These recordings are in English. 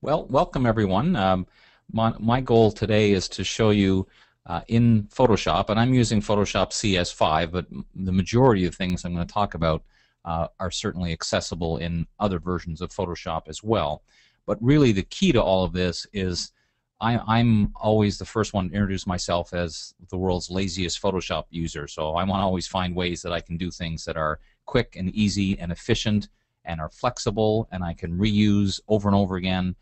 Well, welcome everyone. My goal today is to show you in Photoshop, and I'm using Photoshop CS5, but the majority of things I'm going to talk about are certainly accessible in other versions of Photoshop as well. But really the key to all of this is I'm always the first one to introduce myself as the world's laziest Photoshop user. So I want to always find ways that I can do things that are quick and easy and efficient and are flexible and I can reuse over and over again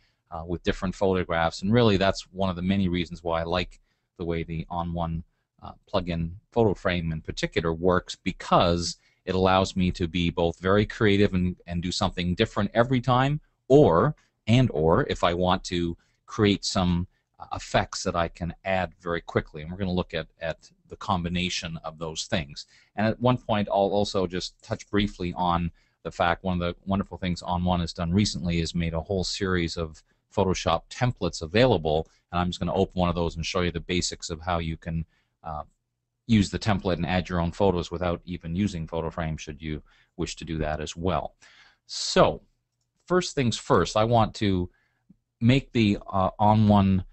with different photographs. And really that's one of the many reasons why I like the way the onOne plugin PhotoFrame in particular works, because it allows me to be both very creative and do something different every time, or if I want to create some effects that I can add very quickly. And we're going to look at the combination of those things. And at one point I'll also just touch briefly on the fact one of the wonderful things onOne has done recently is made a whole series of Photoshop templates available, and I'm just going to open one of those and show you the basics of how you can use the template and add your own photos without even using PhotoFrame, should you wish to do that as well. So first things first, I want to make the onOne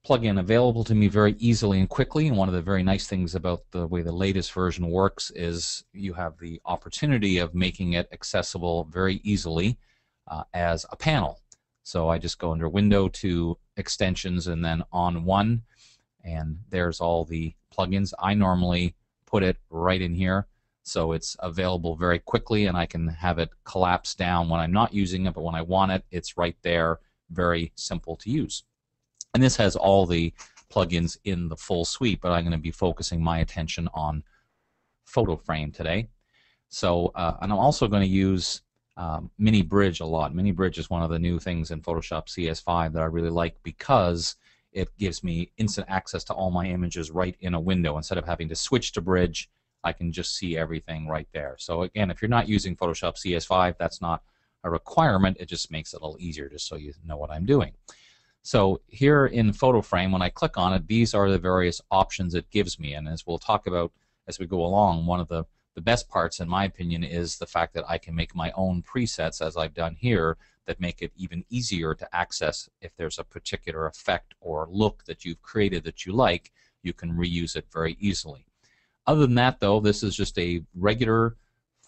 plugin available to me very easily and quickly. And one of the very nice things about the way the latest version works is you have the opportunity of making it accessible very easily as a panel. So I just go under Window to Extensions and then onOne, and there's all the plugins. I normally put it right in here so it's available very quickly, and I can have it collapse down when I'm not using it, but when I want it, it's right there, very simple to use. And this has all the plugins in the full suite, but I'm going to be focusing my attention on PhotoFrame today. So, and I'm also going to use Mini Bridge a lot. Mini Bridge is one of the new things in Photoshop CS5 that I really like because it gives me instant access to all my images right in a window. Instead of having to switch to Bridge, I can just see everything right there. So again, if you're not using Photoshop CS5, that's not a requirement. It just makes it a little easier just so you know what I'm doing. So here in PhotoFrame, when I click on it, these are the various options it gives me. And as we'll talk about as we go along, one of the best parts, in my opinion, is the fact that I can make my own presets, as I've done here, that make it even easier to access. If there's a particular effect or look that you've created that you like, you can reuse it very easily. Other than that, though, this is just a regular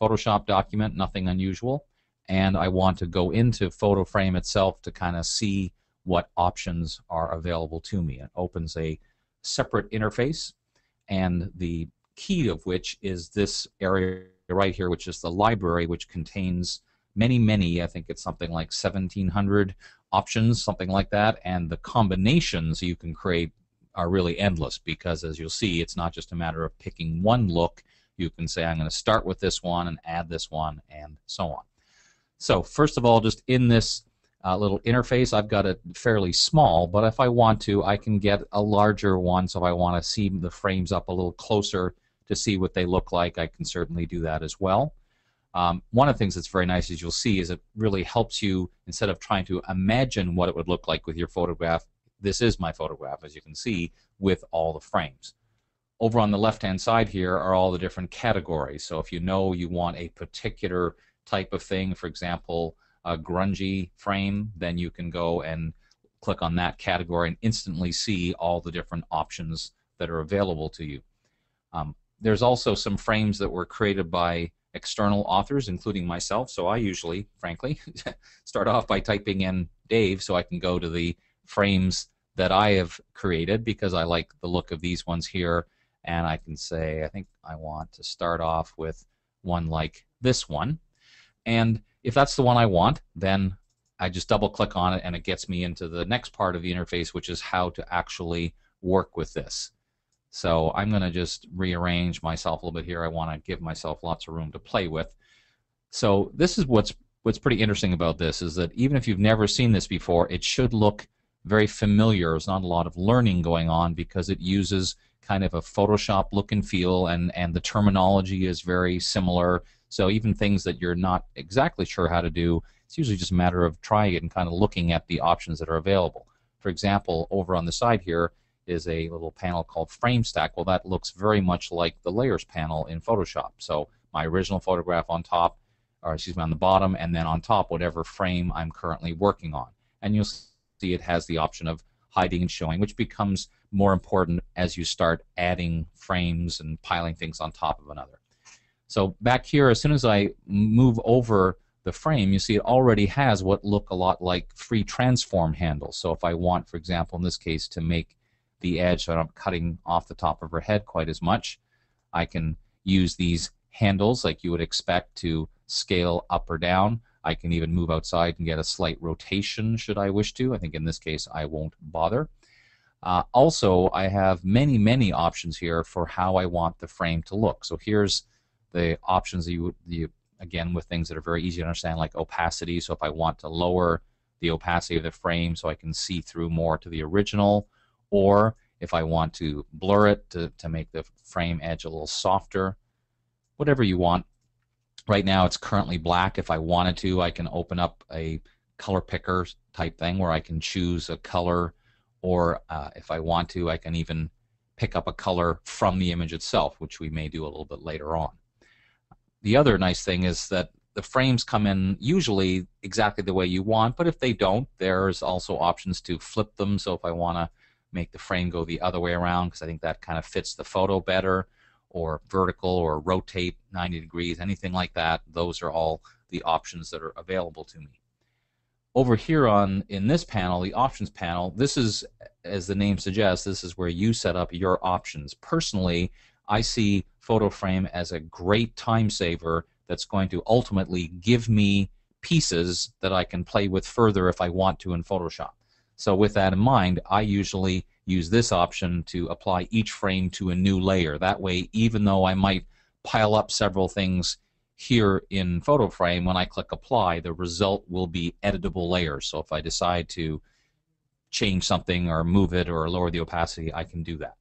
Photoshop document, nothing unusual. And I want to go into PhotoFrame itself to kind of see what options are available to me. It opens a separate interface, and the key of which is this area right here, which is the library, which contains many, I think it's something like 1,700 options, something like that, and the combinations you can create are really endless, because as you'll see, it's not just a matter of picking one look. You can say, I'm going to start with this one and add this one, and so on. So first of all, just in this little interface, I've got it fairly small, but if I want to, I can get a larger one. So if I want to see the frames up a little closer to see what they look like, I can certainly do that as well. One of the things that's very nice, as you'll see, is it really helps you, instead of trying to imagine what it would look like with your photograph. This is my photograph, as you can see, with all the frames. Over on the left-hand side here are all the different categories. So if you know you want a particular type of thing, for example, a grungy frame, then you can go and click on that category and instantly see all the different options that are available to you. There's also some frames that were created by external authors, including myself, so I usually, frankly, start off by typing in Dave so I can go to the frames that I have created, because I like the look of these ones here, and I can say, I think I want to start off with one like this one. And if that's the one I want, then I just double click on it and it gets me into the next part of the interface, which is how to actually work with this. So I'm going to just rearrange myself a little bit here. I want to give myself lots of room to play with. So this is what's pretty interesting about this, is that even if you've never seen this before, it should look very familiar. There's not a lot of learning going on because it uses kind of a Photoshop look and feel, and the terminology is very similar. So even things that you're not exactly sure how to do, it's usually just a matter of trying it and kind of looking at the options that are available. For example, over on the side here is a little panel called Frame Stack. Well, that looks very much like the Layers panel in Photoshop. So my original photograph on top, or excuse me, on the bottom, and then on top, whatever frame I'm currently working on. And you'll see it has the option of hiding and showing, which becomes more important as you start adding frames and piling things on top of another. So back here, as soon as I move over the frame, you see it already has what look a lot like free transform handles. So if I want, for example, in this case, to make the edge so I'm not cutting off the top of her head quite as much, I can use these handles like you would expect to scale up or down. I can even move outside and get a slight rotation should I wish to. I think in this case I won't bother. Also, I have many options here for how I want the frame to look. So here's the options that you again, with things that are very easy to understand, like opacity. So if I want to lower the opacity of the frame so I can see through more to the original, or if I want to blur it to make the frame edge a little softer, whatever you want. Right now it's currently black. If I wanted to, I can open up a color picker type thing where I can choose a color, or if I want to, I can even pick up a color from the image itself, which we may do a little bit later on. The other nice thing is that the frames come in usually exactly the way you want, but if they don't, there's also options to flip them. So if I want to make the frame go the other way around, because I think that kind of fits the photo better, or vertical, or rotate 90 degrees, anything like that, those are all the options that are available to me. Over here in this panel, the options panel, this is, as the name suggests, this is where you set up your options. Personally, I see PhotoFrame as a great time saver that's going to ultimately give me pieces that I can play with further if I want to in Photoshop. So with that in mind, I usually use this option to apply each frame to a new layer. That way, even though I might pile up several things here in PhotoFrame, when I click apply, the result will be editable layers. So if I decide to change something or move it or lower the opacity, I can do that.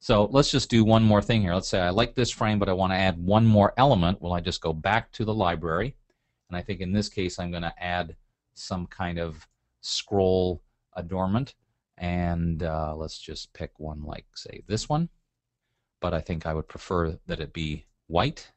So let's just do one more thing here. Let's say I like this frame, but I want to add one more element. Well, I just go back to the library, and I think in this case I'm going to add some kind of scroll adornment, and let's just pick one like, say, this one, but I think I would prefer that it be white.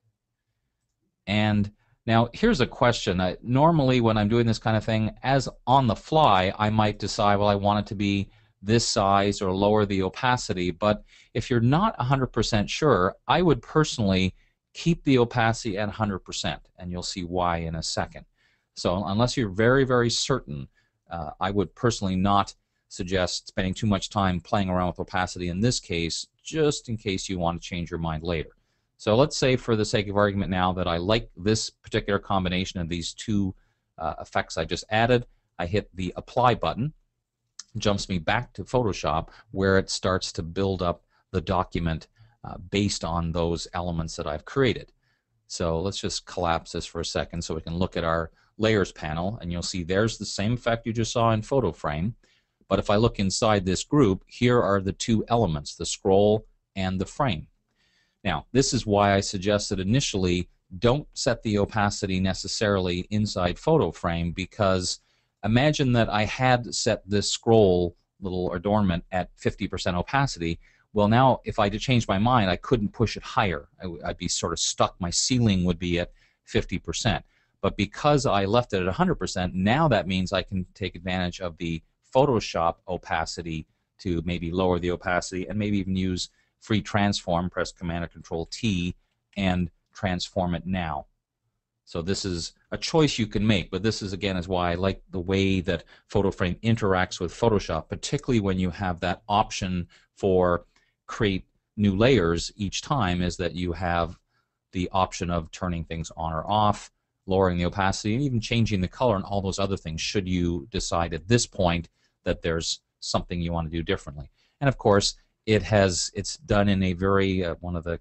And now here's a question. Normally when I'm doing this kind of thing, as on the fly, I might decide, well, I want it to be this size or lower the opacity, but if you're not 100% sure, I would personally keep the opacity at 100%, and you'll see why in a second. So unless you're very certain, I would personally not suggest spending too much time playing around with opacity in this case, just in case you want to change your mind later. So let's say, for the sake of argument now, that I like this particular combination of these two effects I just added. I hit the apply button, jumps me back to Photoshop, where it starts to build up the document based on those elements that I've created. So let's just collapse this for a second so we can look at our layers panel, and you'll see there's the same effect you just saw in PhotoFrame. But if I look inside this group, here are the two elements, the scroll and the frame. Now, this is why I suggested initially don't set the opacity necessarily inside PhotoFrame, because imagine that I had set this scroll little adornment at 50% opacity. Well, now if I changed my mind, I couldn't push it higher. I'd be sort of stuck. My ceiling would be at 50%. But because I left it at 100%, now that means I can take advantage of the Photoshop opacity to maybe lower the opacity, and maybe even use free transform, press Command or Control T, and transform it now. So this is a choice you can make, but this is, again, is why I like the way that PhotoFrame interacts with Photoshop, particularly when you have that option for create new layers each time, is that you have the option of turning things on or off, lowering the opacity, and even changing the color and all those other things should you decide at this point that there's something you want to do differently. And of course, it's done in a very, one of the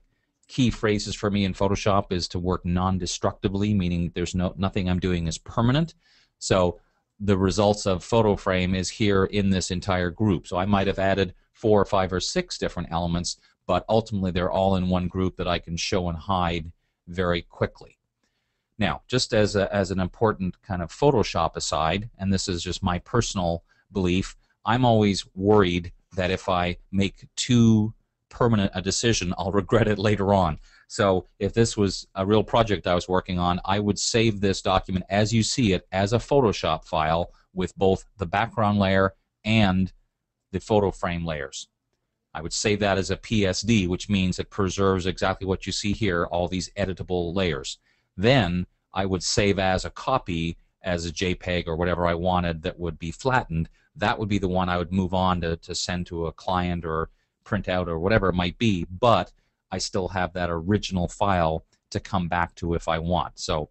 key phrases for me in Photoshop is to work non-destructively, meaning there's nothing I'm doing is permanent. So the results of PhotoFrame is here in this entire group. So I might have added 4 or 5 or 6 different elements, but ultimately they're all in one group that I can show and hide very quickly. Now, just as an important kind of Photoshop aside, and this is just my personal belief, I'm always worried that if I make too permanent a decision, I'll regret it later on. So if this was a real project I was working on, I would save this document as you see it as a Photoshop file with both the background layer and the photo frame layers. I would save that as a PSD, which means it preserves exactly what you see here, all these editable layers. Then I would save as a copy as a JPEG or whatever I wanted that would be flattened. That would be the one I would move on to send to a client or print out or whatever it might be, but I still have that original file to come back to if I want. So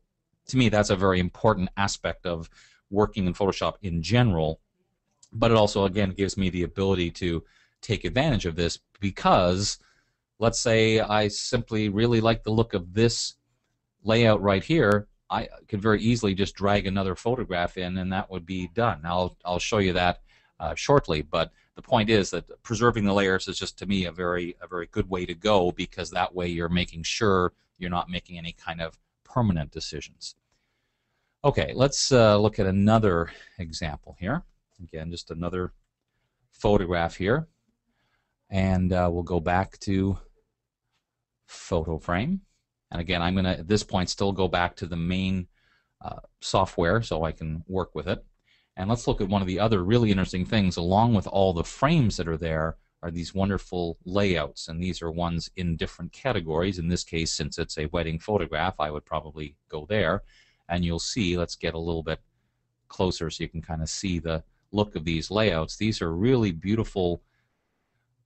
to me, that's a very important aspect of working in Photoshop in general, but it also, again, gives me the ability to take advantage of this because let's say I simply really like the look of this layout right here. I could very easily just drag another photograph in and that would be done. Now I'll show you that shortly, but the point is that preserving the layers is just, to me, a very good way to go, because that way you're making sure you're not making any kind of permanent decisions. Okay, let's look at another example here. Again, just another photograph here. And we'll go back to PhotoFrame. And again, I'm going to, at this point, still go back to the main software so I can work with it. And let's look at one of the other really interesting things. Along with all the frames that are there are these wonderful layouts. And these are ones in different categories. In this case, since it's a wedding photograph, I would probably go there. And you'll see, let's get a little bit closer so you can kind of see the look of these layouts. These are really beautiful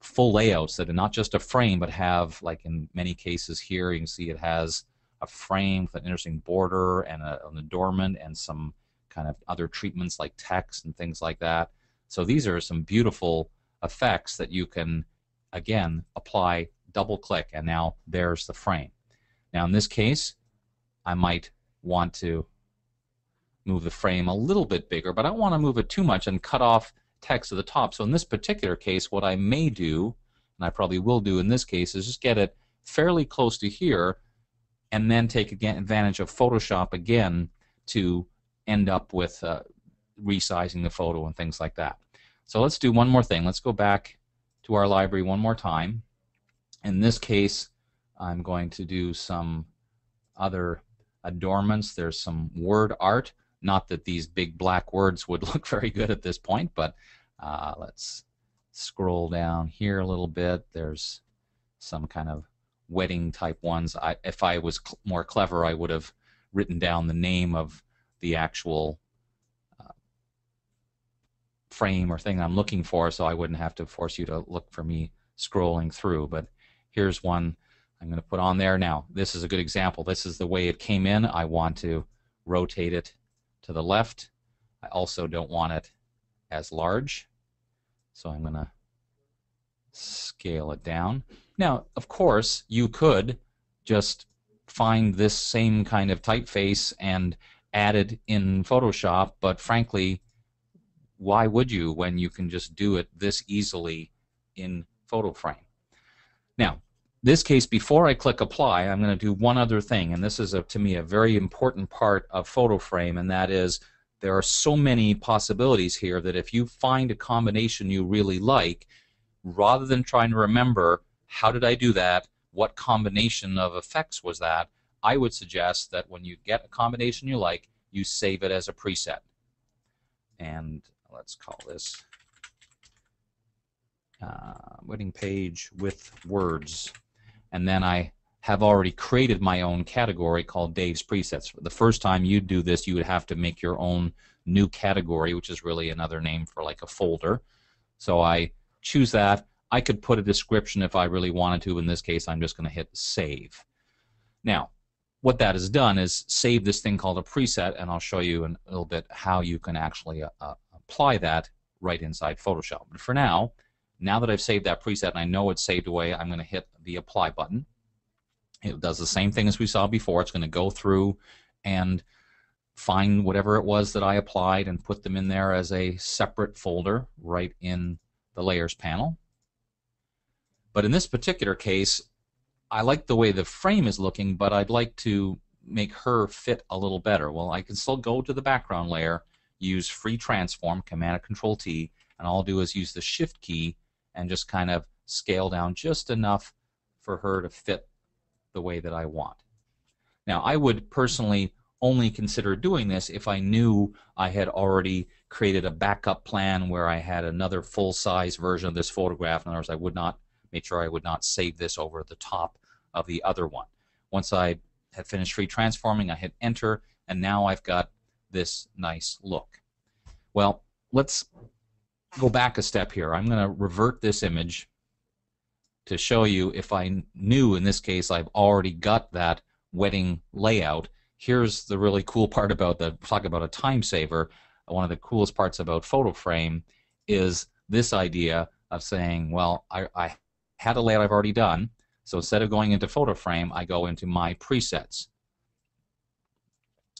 full layouts that are not just a frame, but have, like in many cases here, you can see it has a frame with an interesting border and an adornment and some kind of other treatments like text and things like that. So these are some beautiful effects that you can, again, apply, double click, and now there's the frame. Now in this case, I might want to move the frame a little bit bigger, but I don't want to move it too much and cut off text at the top. So in this particular case, what I may do, and I probably will do in this case, is just get it fairly close to here and then take advantage of Photoshop again to end up with resizing the photo and things like that. So let's do one more thing. Let's go back to our library one more time. In this case, I'm going to do some other adornments. There's some word art. Not that these big black words would look very good at this point, but let's scroll down here a little bit. There's some kind of wedding type ones. If I was more clever, I would have written down the name of the actual frame or thing I'm looking for, so I wouldn't have to force you to look for me scrolling through. But here's one I'm going to put on there. Now, this is a good example. This is the way it came in. I want to rotate it to the left. I also don't want it as large, so I'm going to scale it down. Now, of course, you could just find this same kind of typeface and add it in Photoshop, but frankly, why would you when you can just do it this easily in PhotoFrame? Now, this case, before I click apply, I'm going to do one other thing, and this is to me a very important part of PhotoFrame, and that is there are so many possibilities here that if you find a combination you really like, rather than trying to remember how did I do that, what combination of effects was that, I would suggest that when you get a combination you like, you save it as a preset. And let's call this wedding page with words. And then I have already created my own category called Dave's Presets. The first time you do this, you would have to make your own new category, which is really another name for like a folder. So I choose that. I could put a description if I really wanted to. In this case, I'm just going to hit save. Now, what that has done is save this thing called a preset, and I'll show you in a little bit how you can actually apply that right inside Photoshop. But for now that I've saved that preset and I know it's saved away, I'm going to hit the apply button. It does the same thing as we saw before. It's going to go through and find whatever it was that I applied and put them in there as a separate folder right in the layers panel. But in this particular case, I like the way the frame is looking, but I'd like to make her fit a little better. Well, I can still go to the background layer, use free transform, Command and Control T, and all I'll do is use the Shift key and just kind of scale down just enough for her to fit the way that I want. Now, I would personally only consider doing this if I knew I had already created a backup plan where I had another full-size version of this photograph. In other words, I would not make sure I would not save this over the top of the other one. Once I had finished free transforming, I hit enter, and now I've got this nice look. Well, let's go back a step here. I'm going to revert this image to show you if I knew, in this case, I've already got that wedding layout. Here's the really cool part about talk about a time saver. One of the coolest parts about PhotoFrame is this idea of saying, well, I had a layout I've already done, so instead of going into PhotoFrame, I go into my presets.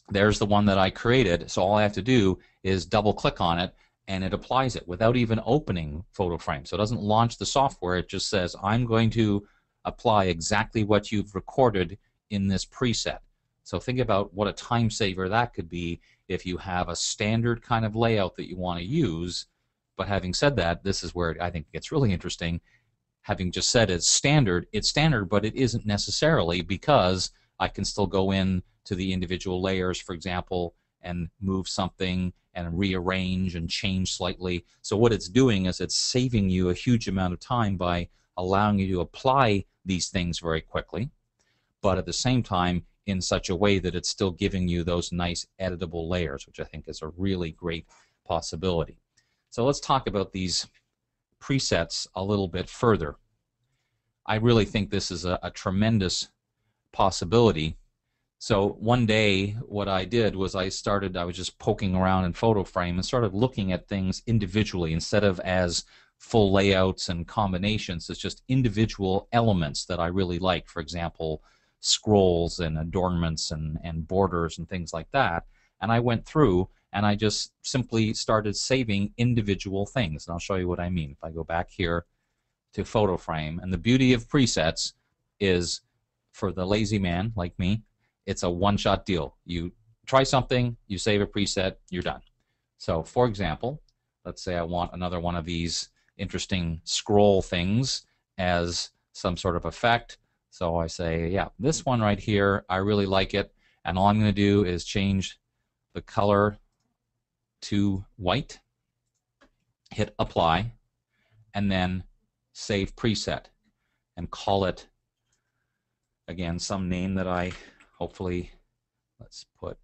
There's the one that I created, so all I have to do is double click on it and it applies it without even opening PhotoFrame. So it doesn't launch the software, it just says, I'm going to apply exactly what you've recorded in this preset. So think about what a time saver that could be if you have a standard kind of layout that you want to use. But having said that, this is where I think it gets really interesting. Having just said it's standard, but it isn't necessarily, because I can still go in to the individual layers, for example, and move something and rearrange and change slightly. So what it's doing is it's saving you a huge amount of time by allowing you to apply these things very quickly, but at the same time in such a way that it's still giving you those nice editable layers, which I think is a really great possibility. So let's talk about these presets a little bit further. I really think this is a tremendous possibility. So one day what I did was I was just poking around in PhotoFrame and started looking at things individually instead of as full layouts and combinations. It's just individual elements that I really like. For example, scrolls and adornments and borders and things like that. And I went through and I just simply started saving individual things. And I'll show you what I mean. If I go back here to PhotoFrame, and the beauty of presets is, for the lazy man like me, it's a one-shot deal. You try something, you save a preset, you're done. So for example, let's say I want another one of these interesting scroll things as some sort of effect. So I say, yeah, this one right here, I really like it, and all I'm going to do is change the color to white, hit apply, and then save preset, and call it, again, some name that I hopefully, let's put,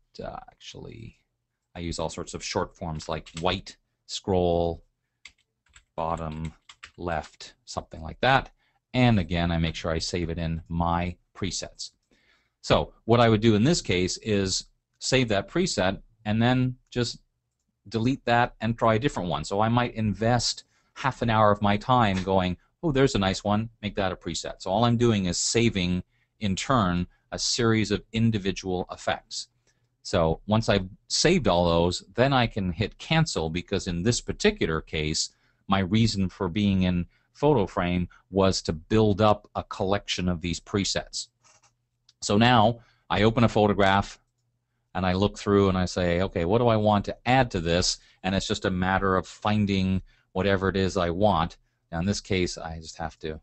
actually, I use all sorts of short forms like white, scroll, bottom, left, something like that. And again, I make sure I save it in my presets. So what I would do in this case is save that preset and then just delete that and try a different one. So I might invest half an hour of my time going, oh, there's a nice one, make that a preset. So all I'm doing is saving, in turn, a series of individual effects. So once I've saved all those, then I can hit cancel, because in this particular case, my reason for being in PhotoFrame was to build up a collection of these presets. So now I open a photograph and I look through and I say, okay, what do I want to add to this? And it's just a matter of finding whatever it is I want. Now in this case, I just have to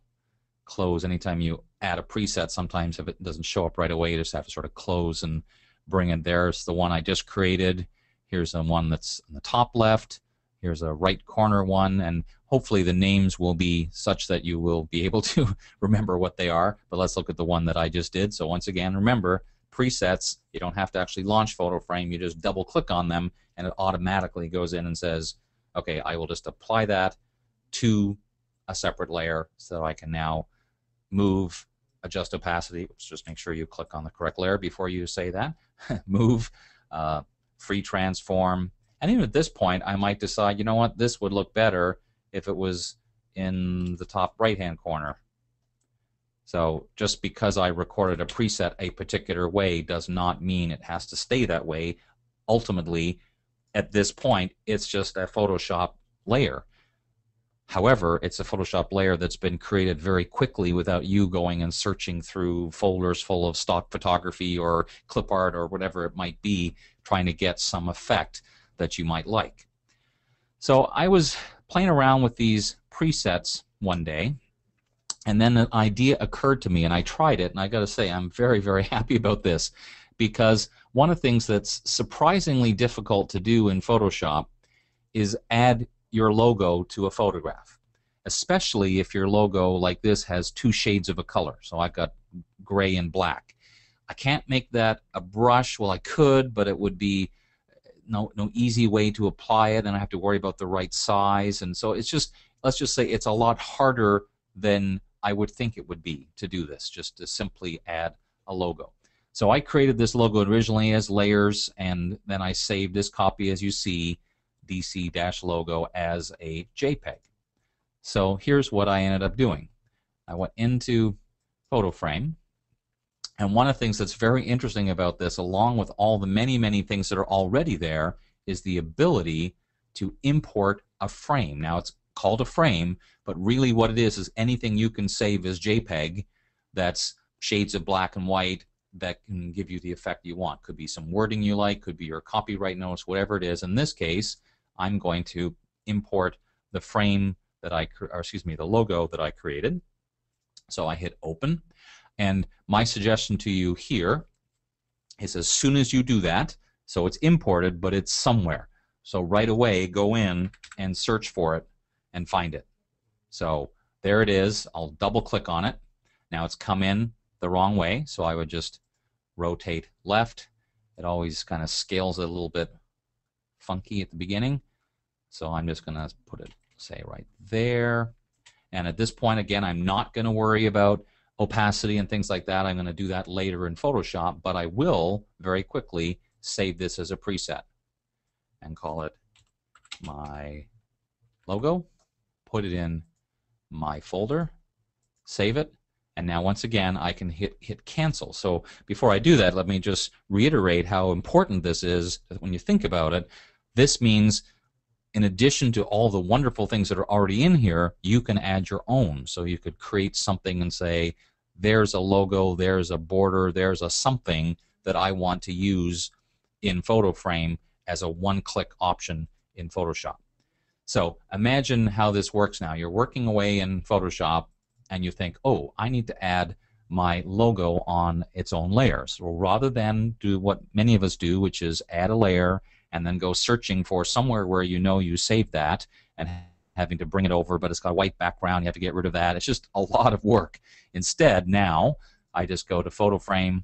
close. Anytime you add a preset, sometimes if it doesn't show up right away, you just have to sort of close and bring it there. It's the one I just created. Here's the one that's in the top left. Here's a right corner one, and hopefully the names will be such that you will be able to remember what they are. But let's look at the one that I just did. So once again, remember, presets, you don't have to actually launch PhotoFrame. You just double click on them and it automatically goes in and says, okay, I will just apply that to a separate layer, so I can now move, adjust opacity. Just make sure you click on the correct layer before you say that. Move, free transform. And even at this point, I might decide, you know what, this would look better if it was in the top right-hand corner. So just because I recorded a preset a particular way does not mean it has to stay that way. Ultimately, at this point, it's just a Photoshop layer. However, it's a Photoshop layer that's been created very quickly without you going and searching through folders full of stock photography or clip art or whatever it might be, trying to get some effect that you might like. So I was playing around with these presets one day, and then an idea occurred to me, and I tried it, and I got to say I'm very, very happy about this, because one of the things that's surprisingly difficult to do in Photoshop is add your logo to a photograph, especially if your logo like this has two shades of a color. So I've got gray and black. I can't make that a brush. Well, I could, but it would be no easy way to apply it, and I have to worry about the right size. And so it's just, let's just say it's a lot harder than I would think it would be to do this, just to simply add a logo. So I created this logo originally as layers, and then I saved this copy, as you see, DC-logo, as a JPEG. So here's what I ended up doing. I went into PhotoFrame, and one of the things that's very interesting about this, along with all the many things that are already there, is the ability to import a frame. Now it's called a frame, but really what it is anything you can save as JPEG that's shades of black and white that can give you the effect you want. Could be some wording you like, could be your copyright notice, whatever it is. In this case, I'm going to import the frame that the logo that I created. So I hit open, and my suggestion to you here is as soon as you do that, so it's imported, but it's somewhere. So right away, go in and search for it and find it. So there it is. I'll double click on it. Now it's come in the wrong way, so I would just rotate left. It always kind of scales it a little bit funky at the beginning. So I'm just going to put it, say, right there. And at this point, again, I'm not going to worry about opacity and things like that. I'm going to do that later in Photoshop, but I will very quickly save this as a preset and call it my logo, put it in my folder, save it, and now once again I can hit cancel. So before I do that, let me just reiterate how important this is when you think about it. This means in addition to all the wonderful things that are already in here, you can add your own. So you could create something and say, there's a logo, there's a border, there's a something that I want to use in PhotoFrame as a one-click option in Photoshop. So imagine how this works now. You're working away in Photoshop and you think, oh, I need to add my logo on its own layer. So rather than do what many of us do, which is add a layer and then go searching for somewhere where you know you saved that and having to bring it over, but it's got a white background, you have to get rid of that. It's just a lot of work. Instead, now I just go to PhotoFrame,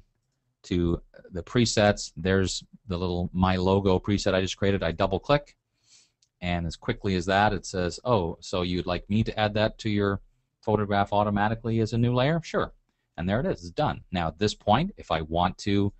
to the presets. There's the little My Logo preset I just created. I double click, and as quickly as that, it says, oh, so you'd like me to add that to your photograph automatically as a new layer? Sure. And there it is. It's done. Now at this point, if I want to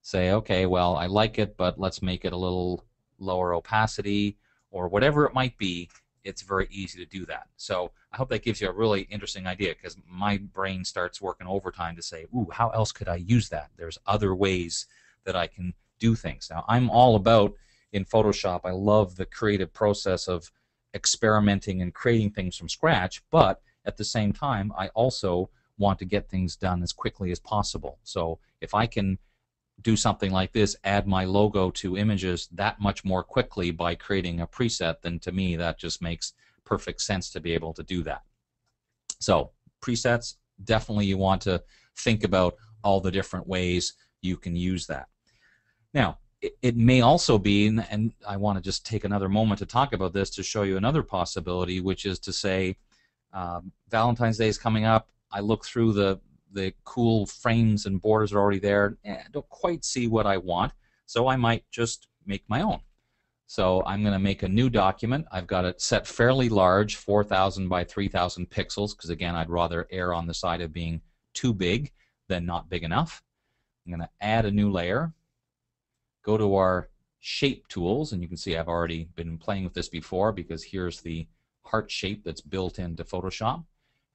say, okay, well, I like it, but let's make it a little lower opacity or whatever it might be, it's very easy to do that. So I hope that gives you a really interesting idea, because my brain starts working overtime to say, ooh, how else could I use that? There's other ways that I can do things. Now, I'm all about, in Photoshop, I love the creative process of experimenting and creating things from scratch, but at the same time, I also want to get things done as quickly as possible. So if I can do something like this, add my logo to images that much more quickly by creating a preset, then to me that just makes perfect sense to be able to do that. So presets, definitely you want to think about all the different ways you can use that. Now, it may also be, and I want to just take another moment to talk about this to show you another possibility, which is to say, Valentine's Day is coming up. I look through the cool frames and borders that are already there, and I don't quite see what I want, so I might just make my own. So I'm going to make a new document. I've got it set fairly large, 4,000 by 3,000 pixels, because again, I'd rather err on the side of being too big than not big enough. I'm going to add a new layer, go to our shape tools, and you can see I've already been playing with this before, because here's the heart shape that's built into Photoshop.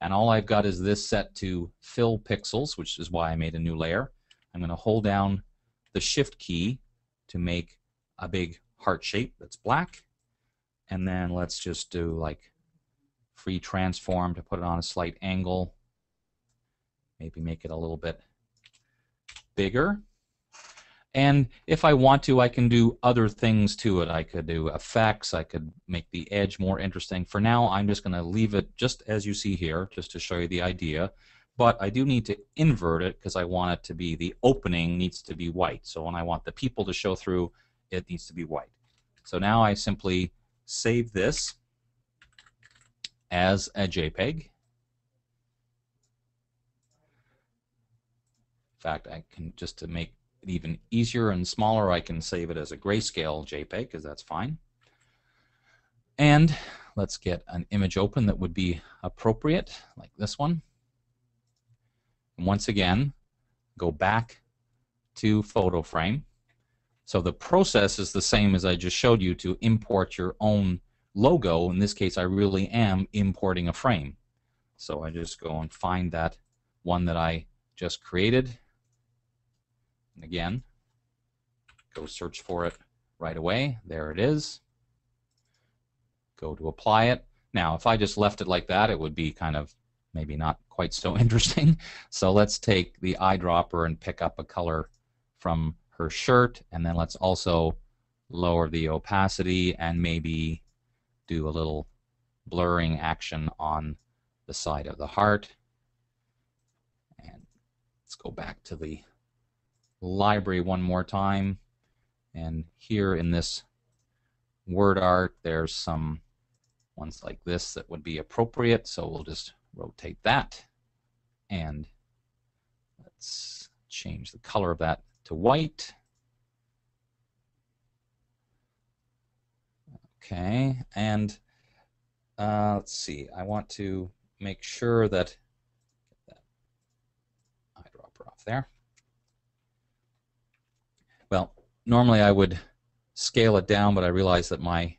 And all I've got is this set to fill pixels, which is why I made a new layer. I'm going to hold down the Shift key to make a big heart shape that's black. And then let's just do like free transform to put it on a slight angle. Maybe make it a little bit bigger. And if I want to, I can do other things to it. I could do effects. I could make the edge more interesting. For now, I'm just going to leave it just as you see here, just to show you the idea. but I do need to invert it because I want it to be, the opening needs to be white. So when I want the people to show through, it needs to be white. So now I simply save this as a JPEG. In fact, I can, just to make it even easier and smaller, I can save it as a grayscale JPEG because that's fine. And let's get an image open that would be appropriate, like this one. And once again, go back to PhotoFrame. So the process is the same as I just showed you to import your own logo. In this case, I really am importing a frame. So I just go and find that one that I just created. And again, go search for it right away. There it is. Go to apply it. Now, if I just left it like that, it would be kind of maybe not quite so interesting. So let's take the eyedropper and pick up a color from her shirt, and then let's also lower the opacity and maybe do a little blurring action on the side of the heart. And let's go back to the library one more time. And here in this word art, there's some ones like this that would be appropriate. So we'll just rotate that. And let's change the color of that to white. Okay, and let's see, I want to make sure that, get that eyedropper off there. Well, normally I would scale it down, but I realize that my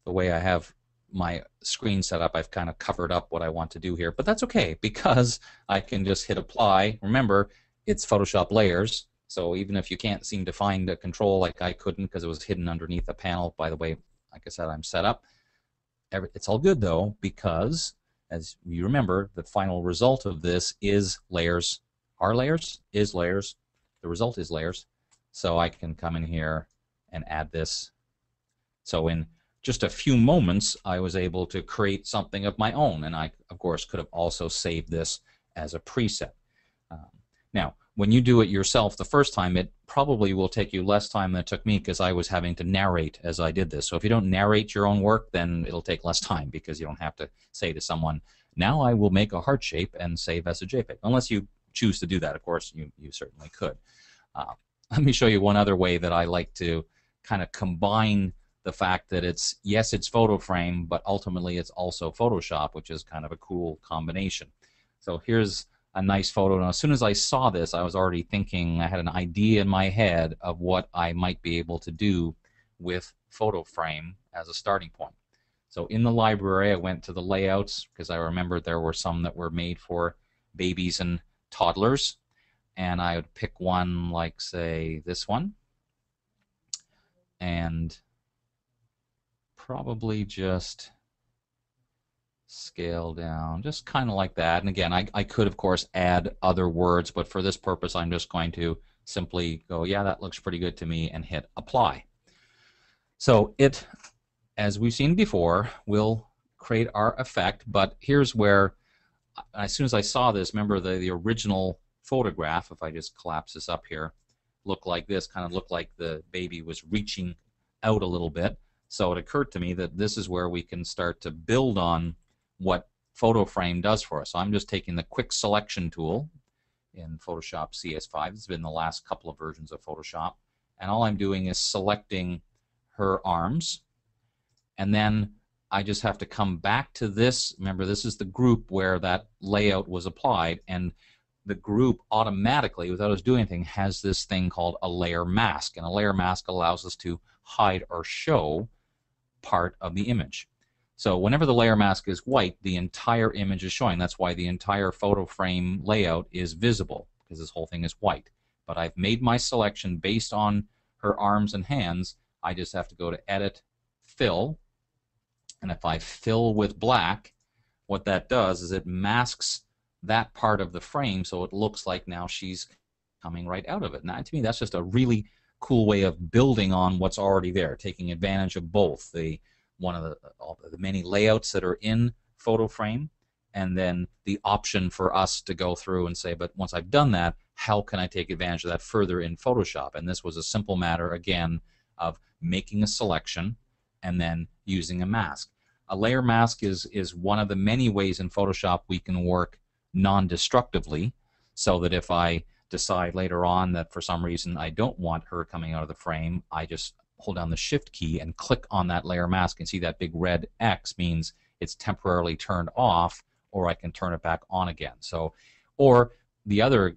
the way I have my screen set up, I've kind of covered up what I want to do here, but that's okay because I can just hit apply. Remember, it's Photoshop layers, so even if you can't seem to find a control, like I couldn't because it was hidden underneath a panel by the way, like I said, I'm set up. It's all good though, because as you remember, the final result of this is layers. Are layers? Is layers. The result is layers. So I can come in here and add this. So in just a few moments, I was able to create something of my own, and I, of course, could have also saved this as a preset. Now, when you do it yourself the first time, it probably will take you less time than it took me because I was having to narrate as I did this. So if you don't narrate your own work, then it'll take less time because you don't have to say to someone, now I will make a heart shape and save as a JPEG. Unless you choose to do that, of course, you certainly could. Let me show you one other way that I like to kind of combine the fact that it's, yes, it's PhotoFrame, but ultimately it's also Photoshop, which is kind of a cool combination. So here's a nice photo. And as soon as I saw this, I was already thinking, I had an idea in my head of what I might be able to do with PhotoFrame as a starting point. So in the library, I went to the layouts because I remembered there were some that were made for babies and toddlers. And I would pick one like, say, this one. And probably just scale down, just kind of like that. And again, I could, of course, add other words, but for this purpose, I'm just going to simply go, yeah, that looks pretty good to me, and hit apply. So it, as we've seen before, will create our effect, but here's where, as soon as I saw this, remember the original photograph, if I just collapse this up here, looked like this, kind of looked like the baby was reaching out a little bit. So it occurred to me that this is where we can start to build on what PhotoFrame does for us. So I'm just taking the quick selection tool in Photoshop CS5. It's been the last couple of versions of Photoshop. And all I'm doing is selecting her arms. And then I just have to come back to this. Remember, this is the group where that layout was applied. And the group automatically, without us doing anything, has this thing called a layer mask. And a layer mask allows us to hide or show part of the image. So whenever the layer mask is white, the entire image is showing. That's why the entire PhotoFrame layout is visible, because this whole thing is white. But I've made my selection based on her arms and hands. I just have to go to Edit, Fill, and if I fill with black, what that does is it masks that part of the frame so it looks like now she's coming right out of it. Now, to me, that's just a really cool way of building on what's already there, taking advantage of both all the many layouts that are in PhotoFrame, and then the option for us to go through and say, but once I've done that, how can I take advantage of that further in Photoshop? And this was a simple matter, again, of making a selection and then using a mask. A layer mask is one of the many ways in Photoshop we can work non-destructively, so that if I decide later on that for some reason I don't want her coming out of the frame, I just hold down the Shift key and click on that layer mask, and see that big red X means it's temporarily turned off, or I can turn it back on again. So, or the other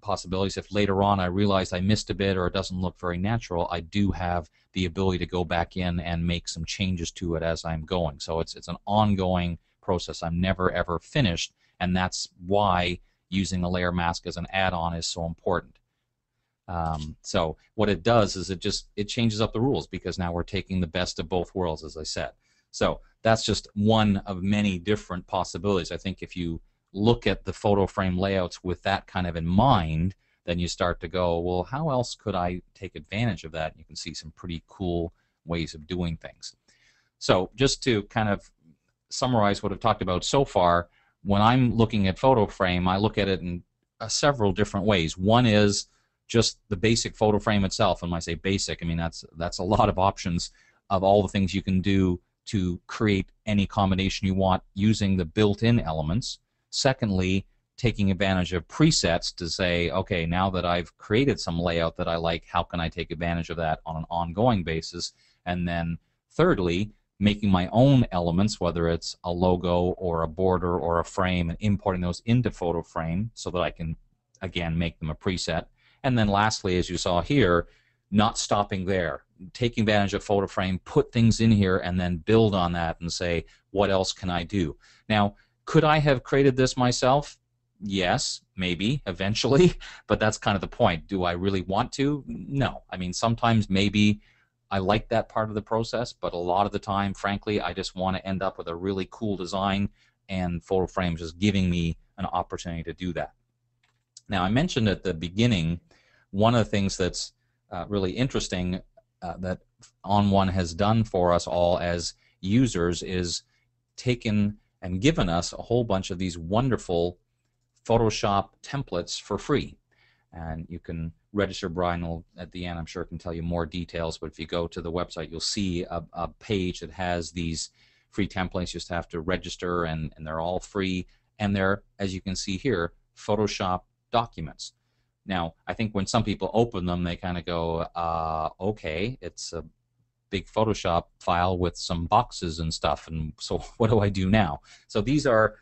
possibilities, if later on I realize I missed a bit or it doesn't look very natural, I do have the ability to go back in and make some changes to it as I'm going. So it's an ongoing process. I'm never ever finished, and that's why using a layer mask as an add-on is so important. So what it does is it changes up the rules, because now we're taking the best of both worlds, as I said. So that's just one of many different possibilities. I think if you look at the PhotoFrame layouts with that kind of in mind, then you start to go, well, how else could I take advantage of that? And you can see some pretty cool ways of doing things. So just to kind of summarize what I've talked about so far, when I'm looking at PhotoFrame, I look at it in several different ways. One is just the basic PhotoFrame itself, and when I say basic, I mean that's a lot of options of all the things you can do to create any combination you want using the built-in elements. Secondly, taking advantage of presets to say, okay, now that I've created some layout that I like, how can I take advantage of that on an ongoing basis? And then thirdly, making my own elements, whether it's a logo or a border or a frame, and importing those into PhotoFrame so that I can, again, make them a preset. And then lastly, as you saw here, not stopping there, taking advantage of PhotoFrame, put things in here, and then build on that and say, what else can I do? Now, could I have created this myself? Yes, maybe, eventually, but that's kind of the point. Do I really want to? No. I mean, sometimes maybe I like that part of the process, but a lot of the time, frankly, I just want to end up with a really cool design, and PhotoFrame is just giving me an opportunity to do that. Now, I mentioned at the beginning, one of the things that's really interesting that onOne has done for us all as users is taken and given us a whole bunch of these wonderful Photoshop templates for free. And you can register. Brian will, at the end, I'm sure, can tell you more details, but if you go to the website, you'll see a page that has these free templates. You just have to register, and they're all free, and they're, as you can see here, Photoshop documents. Now, I think when some people open them, they kind of go, okay, it's a big Photoshop file with some boxes and stuff, and so what do I do now? So these are,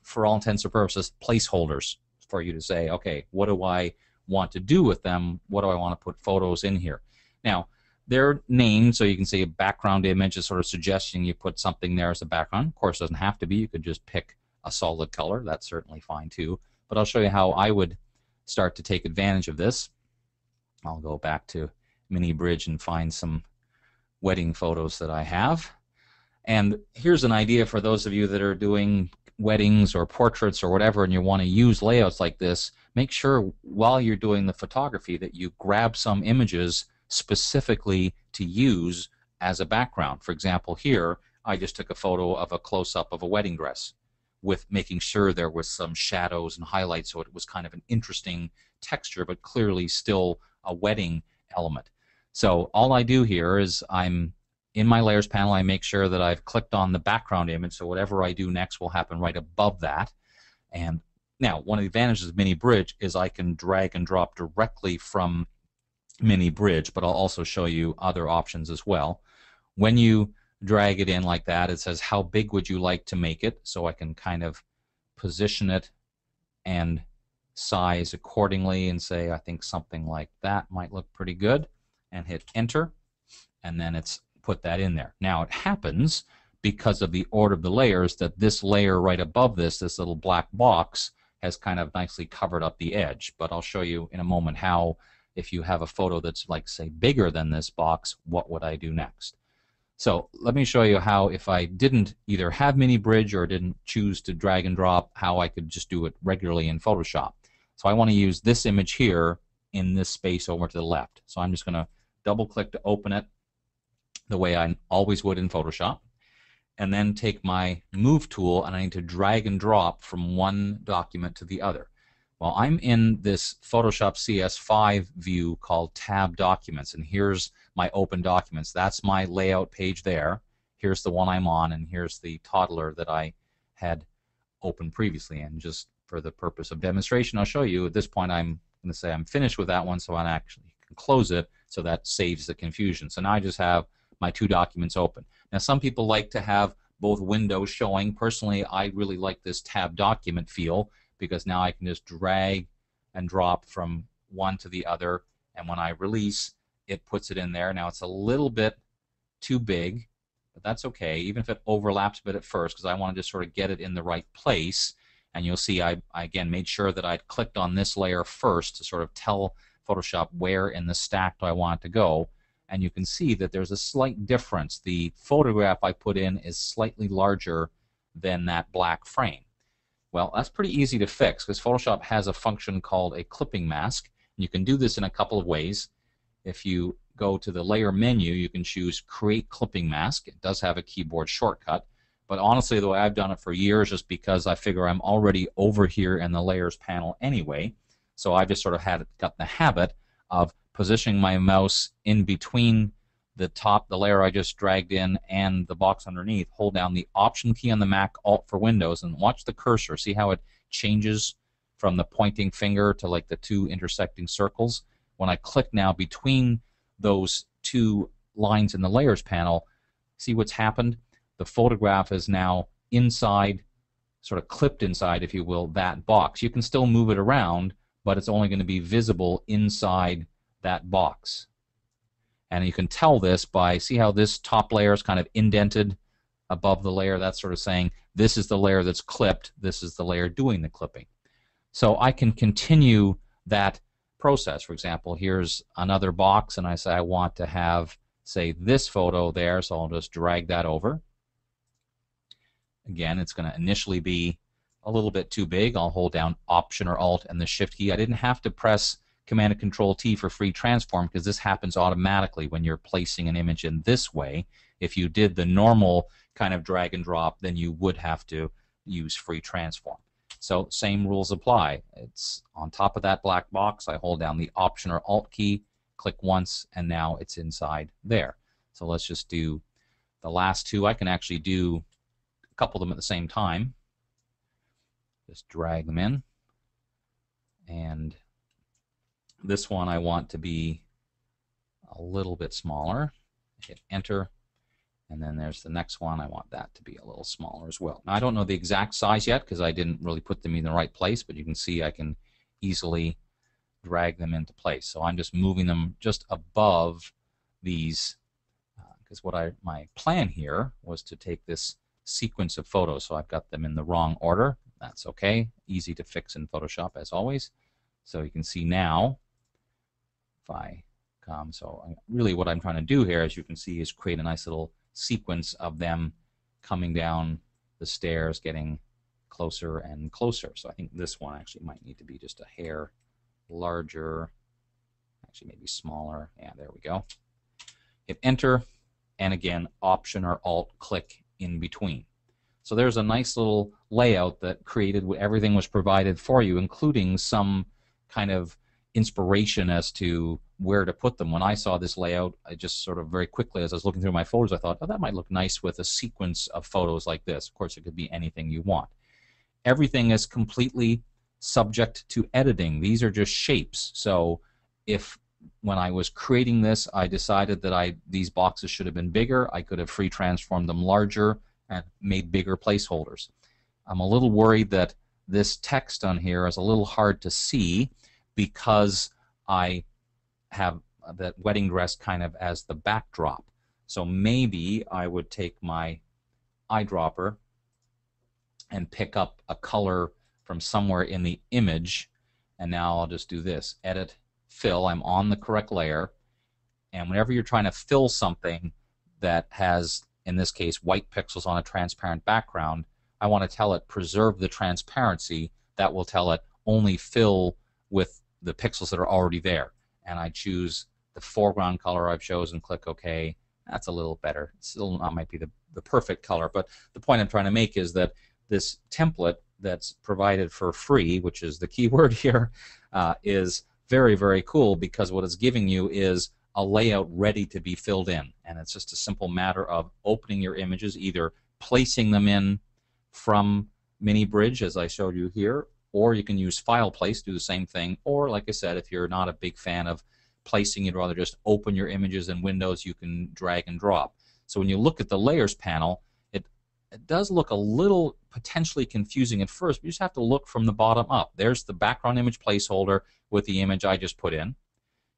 for all intents and purposes, placeholders for you to say, okay, what do I want to do with them? What do I want to put photos in here? Now, they're named, so you can see a background image is sort of suggesting you put something there as a background. Of course, it doesn't have to be. You could just pick a solid color. That's certainly fine too. But I'll show you how I would start to take advantage of this. I'll go back to Mini Bridge and find some wedding photos that I have. And here's an idea for those of you that are doing weddings or portraits or whatever, and you want to use layouts like this. Make sure while you're doing the photography that you grab some images specifically to use as a background. For example, here I just took a photo of a close-up of a wedding dress, with making sure there was some shadows and highlights, so it was kind of an interesting texture, but clearly still a wedding element. So all I do here is I'm in my layers panel, I make sure that I've clicked on the background image, so whatever I do next will happen right above that. And now, one of the advantages of Mini Bridge is I can drag and drop directly from Mini Bridge, but I'll also show you other options as well. When you drag it in like that, it says how big would you like to make it, so I can kind of position it and size accordingly and say I think something like that might look pretty good, and hit enter, and then it's put that in there. Now it happens, because of the order of the layers, that this layer right above this little black box has kind of nicely covered up the edge, but I'll show you in a moment how, if you have a photo that's like, say, bigger than this box, what would I do next? So let me show you how, if I didn't either have Mini Bridge or didn't choose to drag and drop, how I could just do it regularly in Photoshop. So I want to use this image here in this space over to the left. So I'm just going to double click to open it the way I always would in Photoshop. and then take my move tool and I need to drag and drop from one document to the other. Well, I'm in this Photoshop CS5 view called Tab Documents, and here's my open documents. That's my layout page there. Here's the one I'm on, and here's the toddler that I had open previously. And just for the purpose of demonstration, I'll show you. At this point, I'm going to say I'm finished with that one, so I actually can close it, so that saves the confusion. So now I just have my two documents open. Now, some people like to have both windows showing. Personally, I really like this tab document feel, because now I can just drag and drop from one to the other, and when I release, it puts it in there. Now, it's a little bit too big, but that's okay, even if it overlaps a bit at first, because I want to just sort of get it in the right place. And you'll see I again made sure that I'd clicked on this layer first to sort of tell Photoshop where in the stack do I want it to go. And you can see that there's a slight difference. The photograph I put in is slightly larger than that black frame. Well, that's pretty easy to fix, because Photoshop has a function called a clipping mask. You can do this in a couple of ways. If you go to the layer menu, you can choose Create Clipping Mask. It does have a keyboard shortcut. But honestly, the way I've done it for years, just because I figure I'm already over here in the Layers panel anyway, so I just sort of got the habit of positioning my mouse in between the layer I just dragged in, and the box underneath. Hold down the Option key on the Mac, Alt for Windows, and watch the cursor. See how it changes from the pointing finger to like the two intersecting circles? When I click now between those two lines in the Layers panel, see what's happened? The photograph is now inside, sort of clipped inside, if you will, that box. You can still move it around, but it's only going to be visible inside that box. And you can tell this by, see how this top layer is kind of indented above the layer? That's sort of saying this is the layer that's clipped, this is the layer doing the clipping. So I can continue that process. For example, here's another box, and I say I want to have, say, this photo there, so I'll just drag that over. Again, it's going to initially be a little bit too big. I'll hold down Option or Alt and the Shift key. I didn't have to press Command and Control T for free transform, because this happens automatically when you're placing an image in this way. If you did the normal kind of drag and drop, then you would have to use free transform. So same rules apply. It's on top of that black box. I hold down the Option or Alt key, click once, and now it's inside there. So let's just do the last two. I can actually do a couple of them at the same time. Just drag them in. And this one I want to be a little bit smaller. Hit Enter. And then there's the next one. I want that to be a little smaller as well. Now, I don't know the exact size yet, because I didn't really put them in the right place, but you can see I can easily drag them into place. So I'm just moving them just above these, because my plan here was to take this sequence of photos. So I've got them in the wrong order. That's okay. Easy to fix in Photoshop, as always. So you can see now, if I come, so really what I'm trying to do here, as you can see, is create a nice little sequence of them coming down the stairs, getting closer and closer. So I think this one actually might need to be just a hair larger, actually maybe smaller. Yeah, there we go. Hit Enter, and again, Option or Alt click in between. So there's a nice little layout that created, everything was provided for you, including some kind of inspiration as to where to put them. When I saw this layout, I just sort of very quickly, as I was looking through my photos, I thought, oh, that might look nice with a sequence of photos like this. Of course, it could be anything you want. Everything is completely subject to editing. These are just shapes. So if when I was creating this, I decided that these boxes should have been bigger, I could have free transformed them larger and made bigger placeholders. I'm a little worried that this text on here is a little hard to see, because I have that wedding dress kind of as the backdrop. So maybe I would take my eyedropper and pick up a color from somewhere in the image, and now I'll just do this, Edit, Fill. I'm on the correct layer, and whenever you're trying to fill something that has, in this case, white pixels on a transparent background, I want to tell it preserve the transparency. That will tell it only fill with the pixels that are already there. And I choose the foreground color I've chosen, click OK, That's a little better. Still not might be the perfect color, but the point I'm trying to make is that this template that's provided for free, which is the key word here, is very, very cool, because what it's giving you is a layout ready to be filled in. And it's just a simple matter of opening your images, either placing them in from Mini Bridge, as I showed you here, or you can use File Place, do the same thing, or like I said, if you're not a big fan of placing, you'd rather just open your images in Windows, you can drag and drop. So when you look at the Layers panel, it does look a little potentially confusing at first, but you just have to look from the bottom up. There's the background image placeholder with the image I just put in.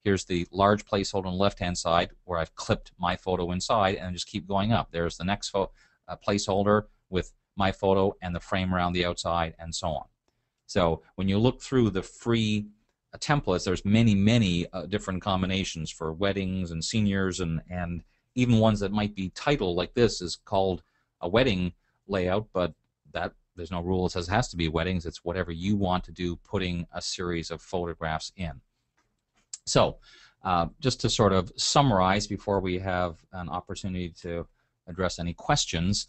Here's the large placeholder on the left-hand side where I've clipped my photo inside, and just keep going up. There's the next placeholder with my photo and the frame around the outside, and so on. So when you look through the free templates, there's many, many different combinations for weddings and seniors, and even ones that might be titled like this is called a wedding layout, but that there's no rule that says it has to be weddings. It's whatever you want to do, putting a series of photographs in. So just to sort of summarize before we have an opportunity to address any questions,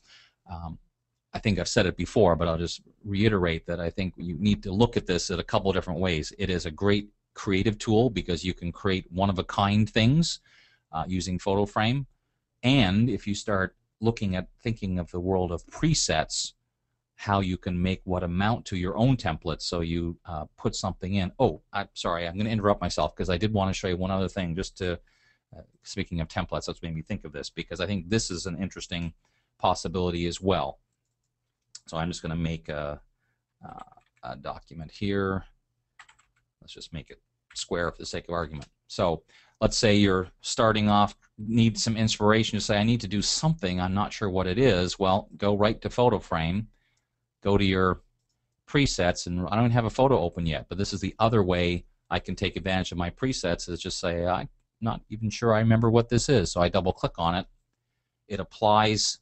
I think I've said it before, but I'll just reiterate that I think you need to look at this in a couple of different ways. It is a great creative tool because you can create one-of-a-kind things using PhotoFrame, and if you start looking at thinking of the world of presets, how you can make what amount to your own template. So you put something in. Oh, I'm sorry, I'm going to interrupt myself because I did want to show you one other thing. Just to speaking of templates, that's what made me think of this, because I think this is an interesting possibility as well. So I'm just going to make a document here. Let's just make it square for the sake of argument. So let's say you're starting off, need some inspiration to say, I need to do something, I'm not sure what it is. Well, go right to PhotoFrame, go to your presets, and I don't have a photo open yet, but this is the other way I can take advantage of my presets, is just say, I'm not even sure I remember what this is. So I double click on it. It applies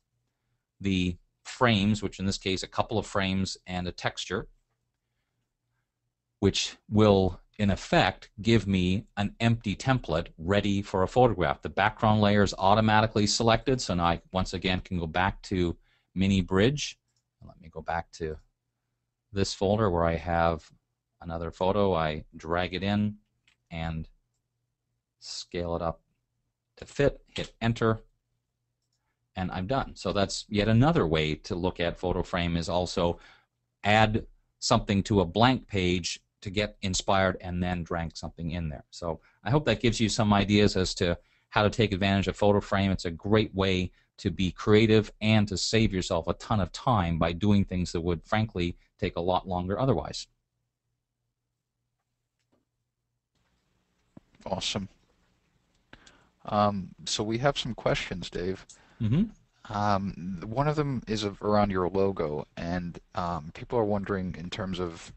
the frames, which in this case a couple of frames and a texture, which will in effect give me an empty template ready for a photograph. The background layer is automatically selected, so now I once again can go back to Mini Bridge. Let me go back to this folder where I have another photo. I drag it in and scale it up to fit, hit enter, and I'm done. So that's yet another way to look at PhotoFrame, is also add something to a blank page to get inspired and then drag something in there. So I hope that gives you some ideas as to how to take advantage of PhotoFrame. It's a great way to be creative and to save yourself a ton of time by doing things that would frankly take a lot longer otherwise. Awesome. So we have some questions, Dave. One of them is around your logo, and people are wondering in terms of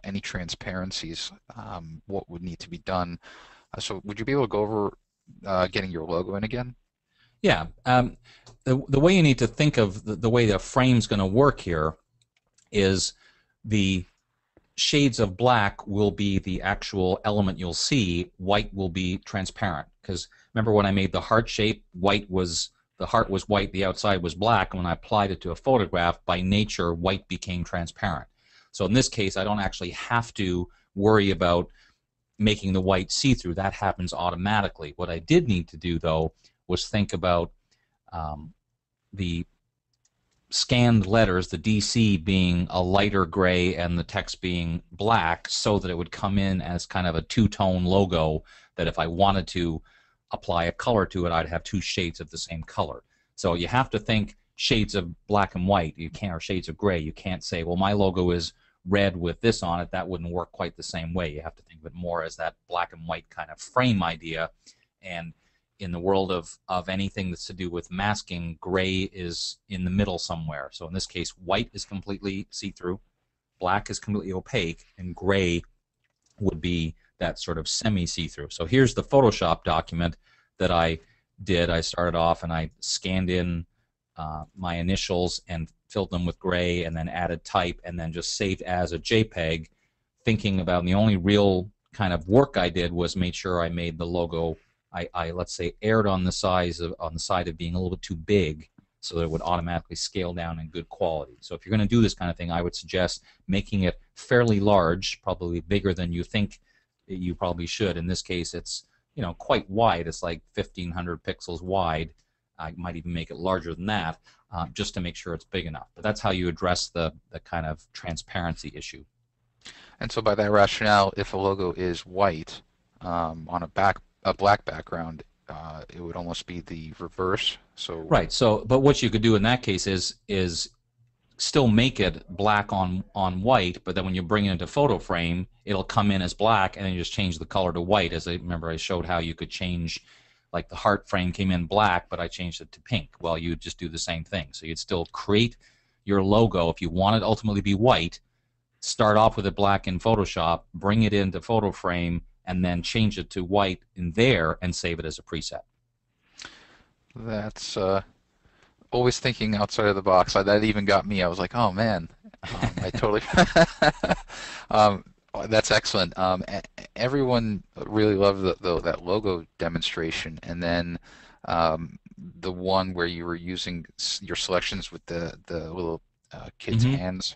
any transparencies, what would need to be done. So would you be able to go over getting your logo in again? Yeah. The way you need to think of the way the frame's going to work here is the shades of black will be the actual element you'll see. White will be transparent. Because remember when I made the heart shape, the heart was white, the outside was black, and when I applied it to a photograph, by nature, white became transparent. So in this case, I don't actually have to worry about making the white see-through. That happens automatically. What I did need to do, though, was think about the scanned letters, the DC being a lighter gray and the text being black, so that it would come in as kind of a two-tone logo, that if I wanted to apply a color to it, I'd have two shades of the same color. So you have to think shades of black and white, you can't, or shades of gray. You can't say, well, my logo is red with this on it. That wouldn't work quite the same way. You have to think of it more as that black and white kind of frame idea. And in the world of anything that's to do with masking, gray is in the middle somewhere. So in this case, white is completely see-through, black is completely opaque, and gray would be that sort of semi-see-through. So here's the Photoshop document that I did. I started off and I scanned in my initials and filled them with gray, and then added type, and then just saved as a JPEG, thinking about, and the only real kind of work I did was made sure I made the logo I let's say erred on the side of being a little bit too big, so that it would automatically scale down in good quality. So if you're going to do this kind of thing, I would suggest making it fairly large, probably bigger than you think you probably should. In this case, it's quite wide. It's like 1,500 pixels wide. I might even make it larger than that, just to make sure it's big enough. But that's how you address the kind of transparency issue. And so by that rationale, if a logo is white on a black background, it would almost be the reverse. So Right. So, but what you could do in that case is still make it black on white, but then when you bring it into PhotoFrame, it'll come in as black, and then you just change the color to white. As I remember, I showed how you could change, like the heart frame came in black, but I changed it to pink. Well, you'd just do the same thing. So you'd still create your logo if you want it to ultimately be white. Start off with it black in Photoshop, bring it into PhotoFrame, and then change it to white in there and save it as a preset. that's always thinking outside of the box. That even got me. I was like, oh man, I totally. um, that's excellent. Everyone really loved that logo demonstration, and then the one where you were using your selections with the little kids' Mm-hmm. hands.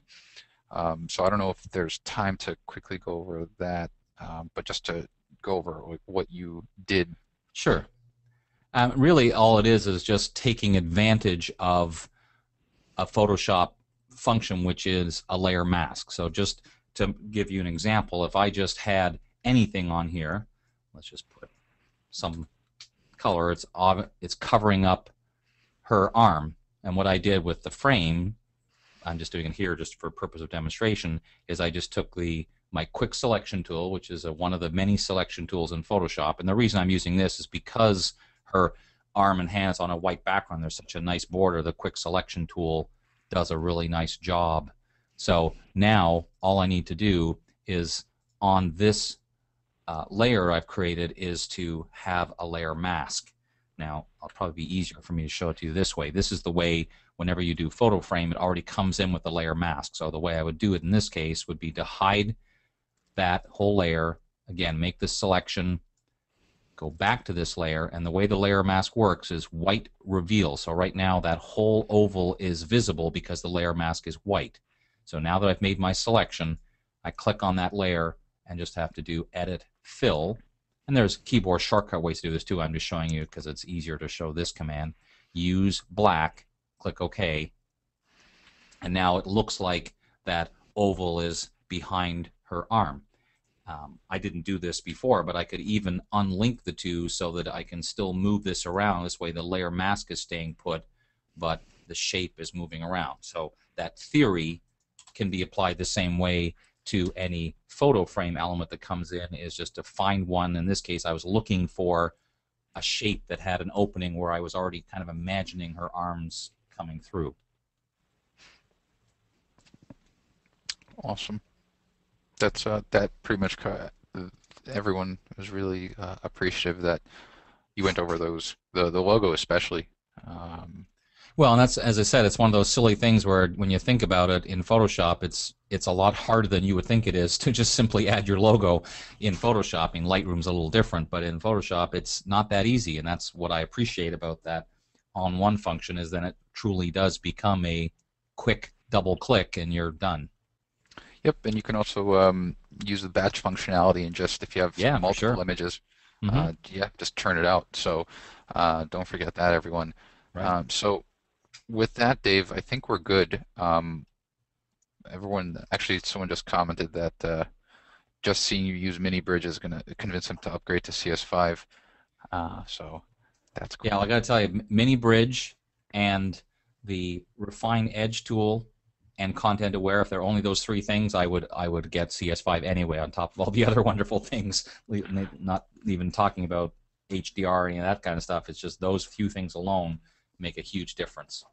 So I don't know if there's time to quickly go over that, but just to go over like, what you did. Sure. Really, all it is just taking advantage of a Photoshop function, which is a layer mask. So just to give you an example, if I just had anything on here, let's just put some color. It's covering up her arm. And what I did with the frame, I'm just doing it here just for purpose of demonstration, is I just took my quick selection tool, which is one of the many selection tools in Photoshop. And the reason I'm using this is because her arm and hands on a white background, there's such a nice border. The quick selection tool does a really nice job. So now all I need to do is on this layer I've created is to have a layer mask. Now, it'll probably be easier for me to show it to you this way. This is the way whenever you do PhotoFrame, it already comes in with the layer mask. So the way I would do it in this case would be to hide that whole layer. Again, make this selection, go back to this layer, and the way the layer mask works is white reveal. So right now that whole oval is visible because the layer mask is white. So now that I've made my selection, I click on that layer and just have to do Edit, Fill. And there's keyboard shortcut ways to do this too. I'm just showing you because it's easier to show this command. Use black, click OK, and now it looks like that oval is behind her arm. I didn't do this before, but I could even unlink the two so that I can still move this around. This way the layer mask is staying put, but the shape is moving around. So that theory can be applied the same way to any photo frame element that comes in, is just to find one. In this case, I was looking for a shape that had an opening where I was already kind of imagining her arms coming through. Awesome. That pretty much everyone was really appreciative that you went over the logo especially. Um, Well, and that's, as I said, it's one of those silly things where when you think about it in Photoshop, it's a lot harder than you would think it is to just simply add your logo in Photoshop. I mean, Lightroom's a little different, but in Photoshop, it's not that easy, and that's what I appreciate about that onOne function, is that it truly does become a quick double click and you're done. yep, and you can also use the batch functionality and just if you have Yeah, for multiple sure. images, Hmm. yeah, just turn it out. So don't forget that, everyone. Right. So with that, Dave, I think we're good. Everyone, actually, someone just commented that just seeing you use mini bridge is going to convince them to upgrade to CS5. So that's Yeah, I cool. got to tell you, Mini Bridge and the Refine Edge tool and Content Aware, if they're only those three things, I would get CS5 anyway on top of all the other wonderful things. Not even talking about HDR or any of that kind of stuff. It's just those few things alone make a huge difference.